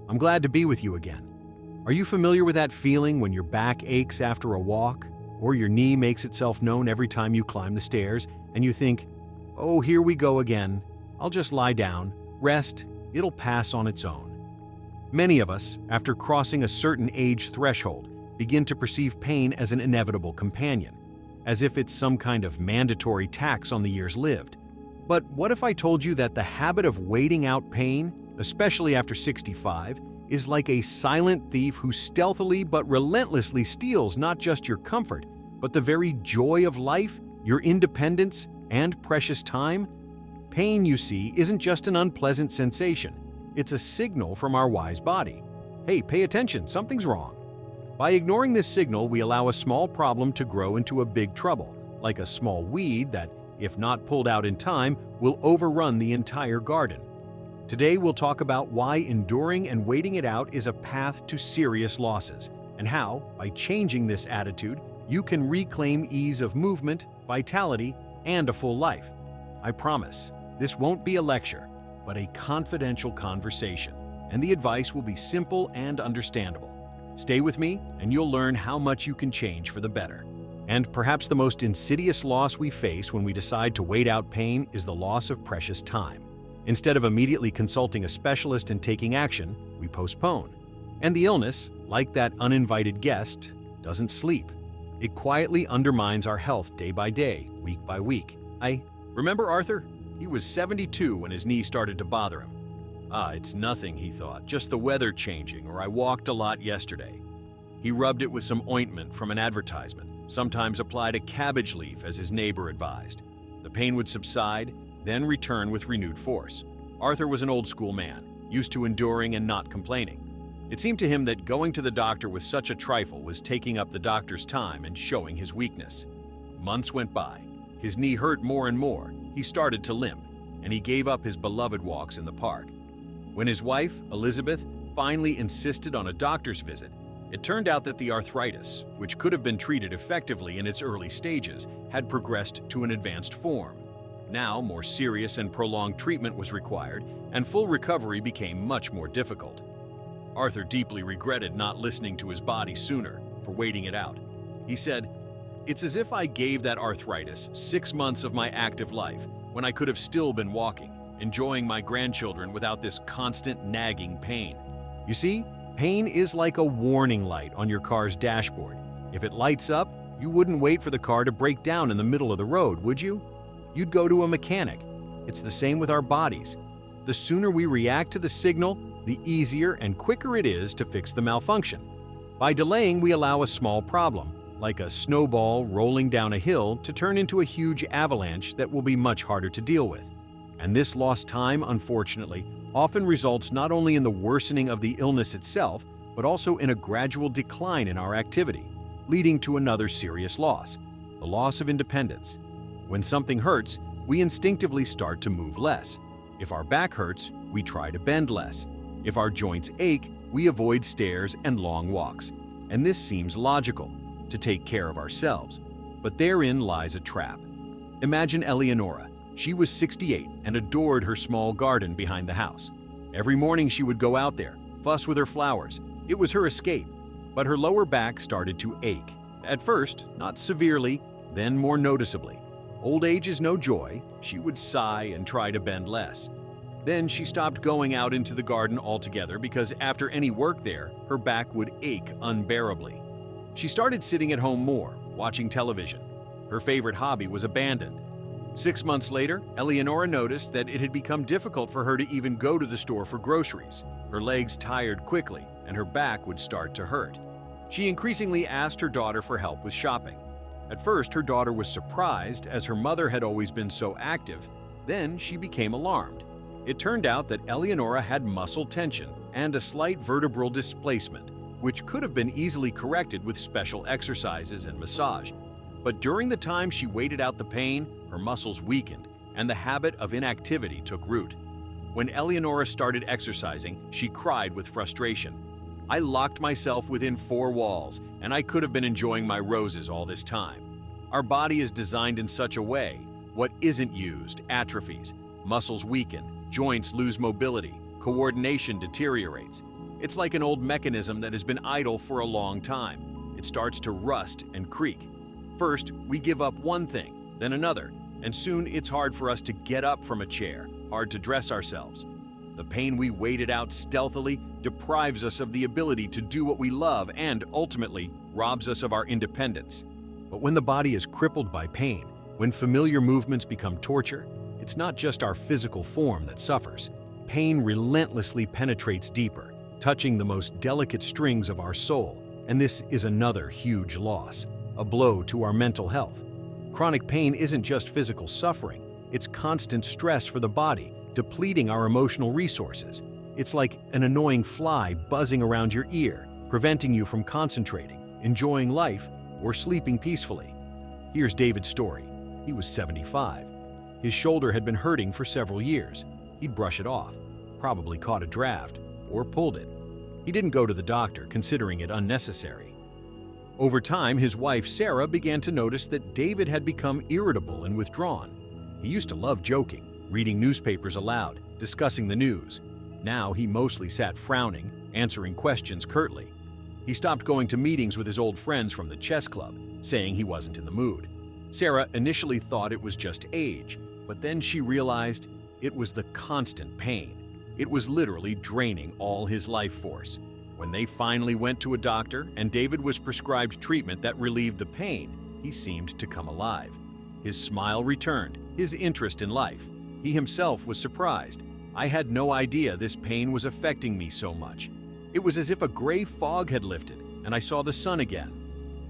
I'm glad to be with you again. Are you familiar with that feeling when your back aches after a walk, or your knee makes itself known every time you climb the stairs, and you think, oh, here we go again. I'll just lie down, rest, it'll pass on its own. Many of us, after crossing a certain age threshold, begin to perceive pain as an inevitable companion, as if it's some kind of mandatory tax on the years lived. But what if I told you that the habit of waiting out pain, especially after 65, is like a silent thief who stealthily but relentlessly steals not just your comfort, but the very joy of life, your independence, and precious time? Pain, you see, isn't just an unpleasant sensation. It's a signal from our wise body. Hey, pay attention, something's wrong. By ignoring this signal, we allow a small problem to grow into a big trouble, like a small weed that, if not pulled out in time, will overrun the entire garden. Today, we'll talk about why enduring and waiting it out is a path to serious losses, and how, by changing this attitude, you can reclaim ease of movement, vitality, and a full life. I promise, this won't be a lecture, but a confidential conversation, and the advice will be simple and understandable. Stay with me, and you'll learn how much you can change for the better. And perhaps the most insidious loss we face when we decide to wait out pain is the loss of precious time. Instead of immediately consulting a specialist and taking action, we postpone. And the illness, like that uninvited guest, doesn't sleep. It quietly undermines our health day by day, week by week. I remember Arthur? He was 72 when his knee started to bother him. It's nothing, he thought, just the weather changing, or I walked a lot yesterday. He rubbed it with some ointment from an advertisement, sometimes applied a cabbage leaf as his neighbor advised. The pain would subside, then return with renewed force. Arthur was an old-school man, used to enduring and not complaining. It seemed to him that going to the doctor with such a trifle was taking up the doctor's time and showing his weakness. Months went by. His knee hurt more and more. He started to limp, and he gave up his beloved walks in the park. When his wife, Elizabeth, finally insisted on a doctor's visit, it turned out that the arthritis, which could have been treated effectively in its early stages, had progressed to an advanced form. Now, more serious and prolonged treatment was required, and full recovery became much more difficult. Arthur deeply regretted not listening to his body sooner, for waiting it out. He said, "It's as if I gave that arthritis 6 months of my active life when I could have still been walking, enjoying my grandchildren without this constant nagging pain." You see, pain is like a warning light on your car's dashboard. If it lights up, you wouldn't wait for the car to break down in the middle of the road, would you? You'd go to a mechanic. It's the same with our bodies. The sooner we react to the signal, the easier and quicker it is to fix the malfunction. By delaying, we allow a small problem, like a snowball rolling down a hill, to turn into a huge avalanche that will be much harder to deal with. And this lost time, unfortunately, often results not only in the worsening of the illness itself, but also in a gradual decline in our activity, leading to another serious loss, the loss of independence. When something hurts, we instinctively start to move less. If our back hurts, we try to bend less. If our joints ache, we avoid stairs and long walks. And this seems logical, to take care of ourselves. But therein lies a trap. Imagine Eleonora. She was 68 and adored her small garden behind the house. Every morning she would go out there, fuss with her flowers. It was her escape. But her lower back started to ache. At first, not severely, then more noticeably. Old age is no joy. She would sigh and try to bend less. Then she stopped going out into the garden altogether because after any work there, her back would ache unbearably. She started sitting at home more, watching television. Her favorite hobby was abandoned. 6 months later, Eleonora noticed that it had become difficult for her to even go to the store for groceries. Her legs tired quickly, and her back would start to hurt. She increasingly asked her daughter for help with shopping. At first, her daughter was surprised, as her mother had always been so active. Then she became alarmed. It turned out that Eleonora had muscle tension and a slight vertebral displacement, which could have been easily corrected with special exercises and massage. But during the time she waited out the pain, her muscles weakened, and the habit of inactivity took root. When Eleonora started exercising, she cried with frustration. "I locked myself within 4 walls, and I could have been enjoying my roses all this time." Our body is designed in such a way. What isn't used atrophies, muscles weaken, joints lose mobility, coordination deteriorates. It's like an old mechanism that has been idle for a long time. It starts to rust and creak. First, we give up one thing, then another, and soon it's hard for us to get up from a chair, hard to dress ourselves. The pain we waited out stealthily deprives us of the ability to do what we love and, ultimately, robs us of our independence. But when the body is crippled by pain, when familiar movements become torture, it's not just our physical form that suffers. Pain relentlessly penetrates deeper, touching the most delicate strings of our soul, and this is another huge loss, a blow to our mental health. Chronic pain isn't just physical suffering, it's constant stress for the body, depleting our emotional resources. It's like an annoying fly buzzing around your ear, preventing you from concentrating, enjoying life, or sleeping peacefully. Here's David's story. He was 75. His shoulder had been hurting for several years. He'd brush it off, probably caught a draft, or pulled it. He didn't go to the doctor, considering it unnecessary. Over time, his wife Sarah began to notice that David had become irritable and withdrawn. He used to love joking, reading newspapers aloud, discussing the news. Now he mostly sat frowning, answering questions curtly. He stopped going to meetings with his old friends from the chess club, saying he wasn't in the mood. Sarah initially thought it was just age, but then she realized it was the constant pain. It was literally draining all his life force. When they finally went to a doctor and David was prescribed treatment that relieved the pain, he seemed to come alive. His smile returned, his interest in life. He himself was surprised. I had no idea this pain was affecting me so much. It was as if a gray fog had lifted and I saw the sun again.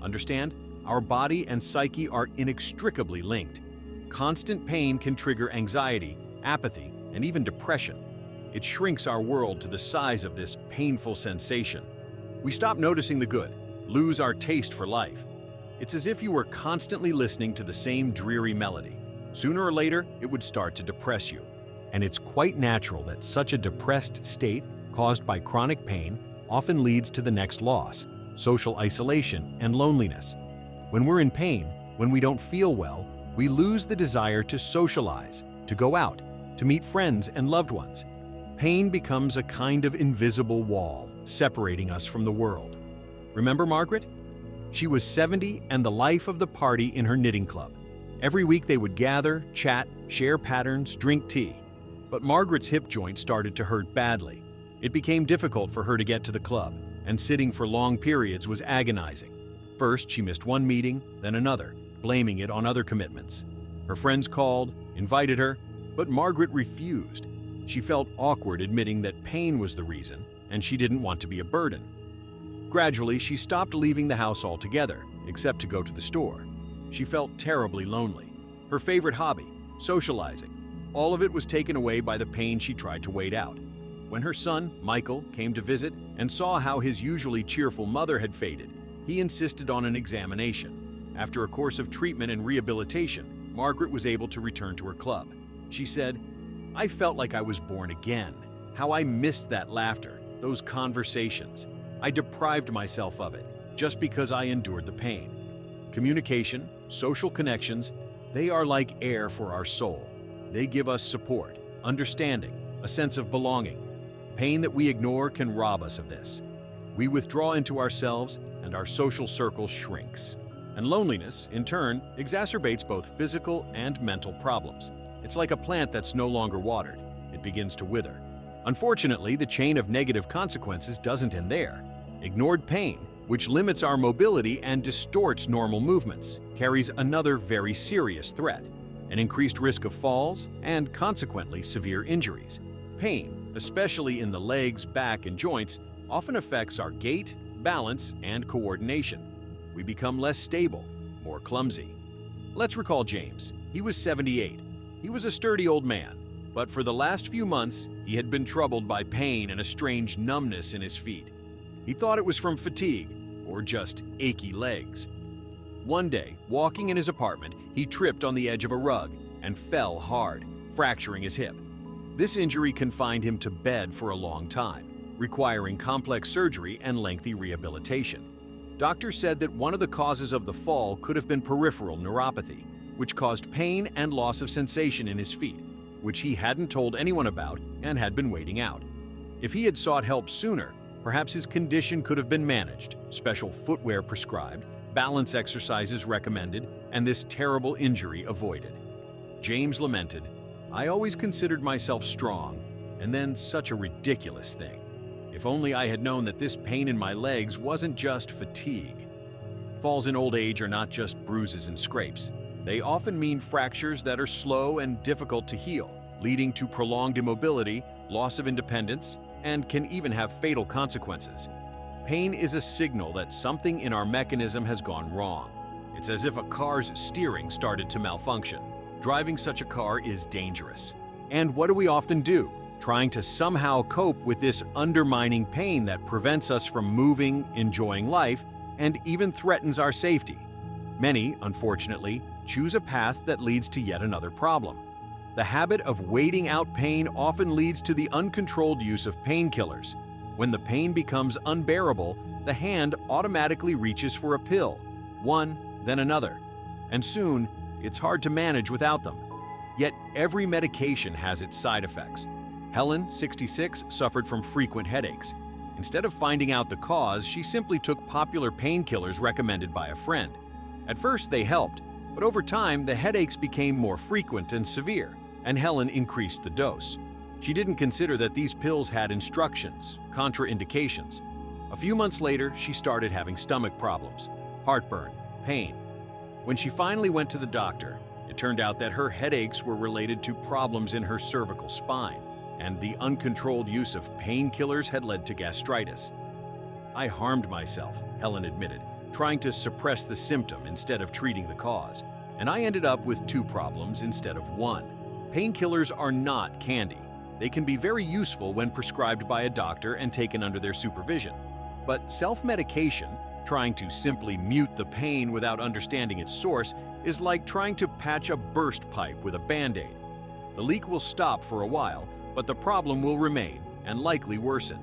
Understand? Our body and psyche are inextricably linked. Constant pain can trigger anxiety, apathy, and even depression. It shrinks our world to the size of this painful sensation. We stop noticing the good, lose our taste for life. It's as if you were constantly listening to the same dreary melody. Sooner or later, it would start to depress you. And it's quite natural that such a depressed state, caused by chronic pain, often leads to the next loss, social isolation and loneliness. When we're in pain, when we don't feel well, we lose the desire to socialize, to go out, to meet friends and loved ones. Pain becomes a kind of invisible wall, separating us from the world. Remember Margaret? She was 70 and the life of the party in her knitting club. Every week they would gather, chat, share patterns, drink tea. But Margaret's hip joint started to hurt badly. It became difficult for her to get to the club, and sitting for long periods was agonizing. First, she missed one meeting, then another, blaming it on other commitments. Her friends called, invited her, but Margaret refused. She felt awkward admitting that pain was the reason, and she didn't want to be a burden. Gradually, she stopped leaving the house altogether, except to go to the store. She felt terribly lonely. Her favorite hobby, socializing, all of it was taken away by the pain she tried to wait out. When her son, Michael, came to visit and saw how his usually cheerful mother had faded, he insisted on an examination. After a course of treatment and rehabilitation, Margaret was able to return to her club. She said, "I felt like I was born again. How I missed that laughter, those conversations. I deprived myself of it just because I endured the pain." Communication, social connections, they are like air for our soul. They give us support, understanding, a sense of belonging. Pain that we ignore can rob us of this. We withdraw into ourselves and our social circle shrinks. And loneliness, in turn, exacerbates both physical and mental problems. It's like a plant that's no longer watered. It begins to wither. Unfortunately, the chain of negative consequences doesn't end there. Ignored pain, which limits our mobility and distorts normal movements, carries another very serious threat: an increased risk of falls and, consequently, severe injuries. Pain, especially in the legs, back, and joints, often affects our gait, balance, and coordination. We become less stable, more clumsy. Let's recall James. He was 78. He was a sturdy old man, but for the last few months, he had been troubled by pain and a strange numbness in his feet. He thought it was from fatigue or just achy legs. One day, walking in his apartment, he tripped on the edge of a rug and fell hard, fracturing his hip. This injury confined him to bed for a long time, requiring complex surgery and lengthy rehabilitation. Doctors said that one of the causes of the fall could have been peripheral neuropathy, which caused pain and loss of sensation in his feet, which he hadn't told anyone about and had been waiting out. If he had sought help sooner, Perhaps his condition could have been managed, special footwear prescribed, balance exercises recommended, and this terrible injury avoided. James lamented, "I always considered myself strong, and then such a ridiculous thing. If only I had known that this pain in my legs wasn't just fatigue." Falls in old age are not just bruises and scrapes. They often mean fractures that are slow and difficult to heal, leading to prolonged immobility, loss of independence, and can even have fatal consequences. Pain is a signal that something in our mechanism has gone wrong. It's as if a car's steering started to malfunction. Driving such a car is dangerous. And what do we often do? Trying to somehow cope with this undermining pain that prevents us from moving, enjoying life, and even threatens our safety. Many, unfortunately, choose a path that leads to yet another problem. The habit of waiting out pain often leads to the uncontrolled use of painkillers. When the pain becomes unbearable, the hand automatically reaches for a pill, one, then another, and soon it's hard to manage without them. Yet every medication has its side effects. Helen, 66, suffered from frequent headaches. Instead of finding out the cause, she simply took popular painkillers recommended by a friend. At first, they helped, but over time, the headaches became more frequent and severe, and Helen increased the dose. She didn't consider that these pills had instructions, contraindications. A few months later, she started having stomach problems, heartburn, pain. When she finally went to the doctor, it turned out that her headaches were related to problems in her cervical spine, and the uncontrolled use of painkillers had led to gastritis. "I harmed myself," Helen admitted, trying to suppress the symptom instead of treating the cause, "and I ended up with two problems instead of one." Painkillers are not candy. They can be very useful when prescribed by a doctor and taken under their supervision. But self-medication, trying to simply mute the pain without understanding its source, is like trying to patch a burst pipe with a Band-Aid. The leak will stop for a while, but the problem will remain and likely worsen.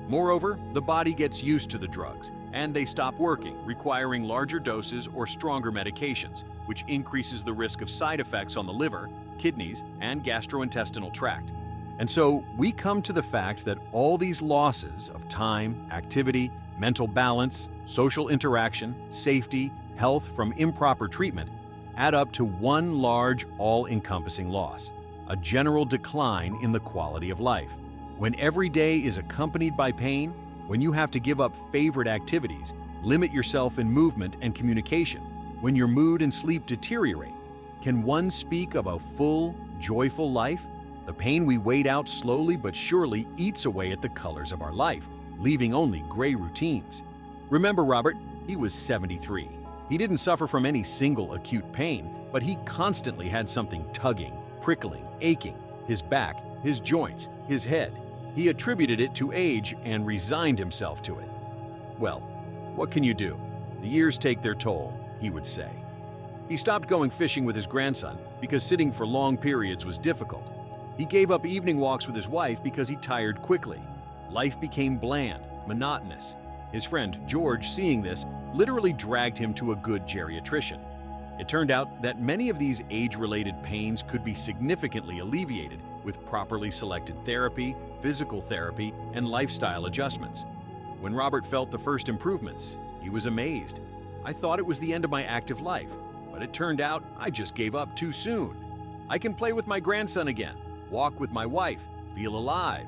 Moreover, the body gets used to the drugs, and they stop working, requiring larger doses or stronger medications, which increases the risk of side effects on the liver, kidneys, and gastrointestinal tract. And so we come to the fact that all these losses of time, activity, mental balance, social interaction, safety, health from improper treatment add up to one large, all-encompassing loss, a general decline in the quality of life. When every day is accompanied by pain, when you have to give up favorite activities, limit yourself in movement and communication, when your mood and sleep deteriorate, can one speak of a full, joyful life? The pain we wait out slowly but surely eats away at the colors of our life, leaving only gray routines. Remember Robert? He was 73. He didn't suffer from any single acute pain, but he constantly had something tugging, prickling, aching, his back, his joints, his head. He attributed it to age and resigned himself to it. Well, what can you do? The years take their toll, he would say. He stopped going fishing with his grandson because sitting for long periods was difficult. He gave up evening walks with his wife because he tired quickly. Life became bland, monotonous. His friend, George, seeing this, literally dragged him to a good geriatrician. It turned out that many of these age-related pains could be significantly alleviated with properly selected therapy, physical therapy, and lifestyle adjustments. When Robert felt the first improvements, he was amazed. "I thought it was the end of my active life, but it turned out I just gave up too soon. I can play with my grandson again, walk with my wife, feel alive."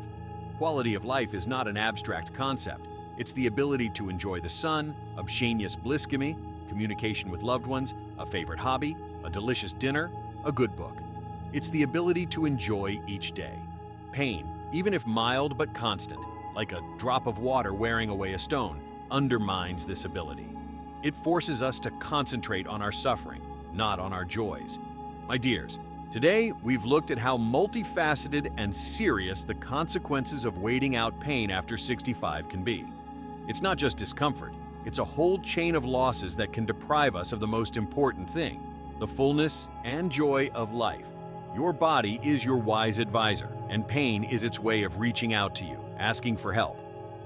Quality of life is not an abstract concept. It's the ability to enjoy the sun, obscenius bliscemi, communication with loved ones, a favorite hobby, a delicious dinner, a good book. It's the ability to enjoy each day. Pain, even if mild but constant, like a drop of water wearing away a stone, undermines this ability. It forces us to concentrate on our suffering, not on our joys. My dears, today we've looked at how multifaceted and serious the consequences of waiting out pain after 65 can be. It's not just discomfort, it's a whole chain of losses that can deprive us of the most important thing, the fullness and joy of life. Your body is your wise advisor, and pain is its way of reaching out to you, asking for help.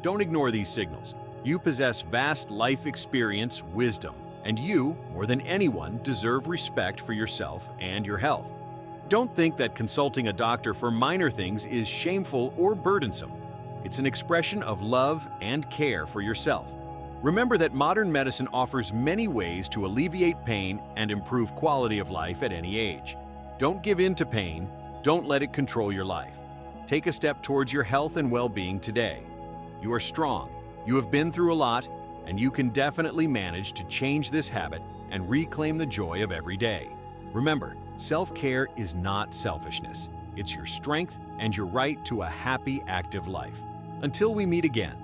Don't ignore these signals. You possess vast life experience, wisdom, and you, more than anyone, deserve respect for yourself and your health. Don't think that consulting a doctor for minor things is shameful or burdensome. It's an expression of love and care for yourself. Remember that modern medicine offers many ways to alleviate pain and improve quality of life at any age. Don't give in to pain. Don't let it control your life. Take a step towards your health and well-being today. You are strong. You have been through a lot, and you can definitely manage to change this habit and reclaim the joy of every day. Remember, self-care is not selfishness. It's your strength and your right to a happy, active life. Until we meet again,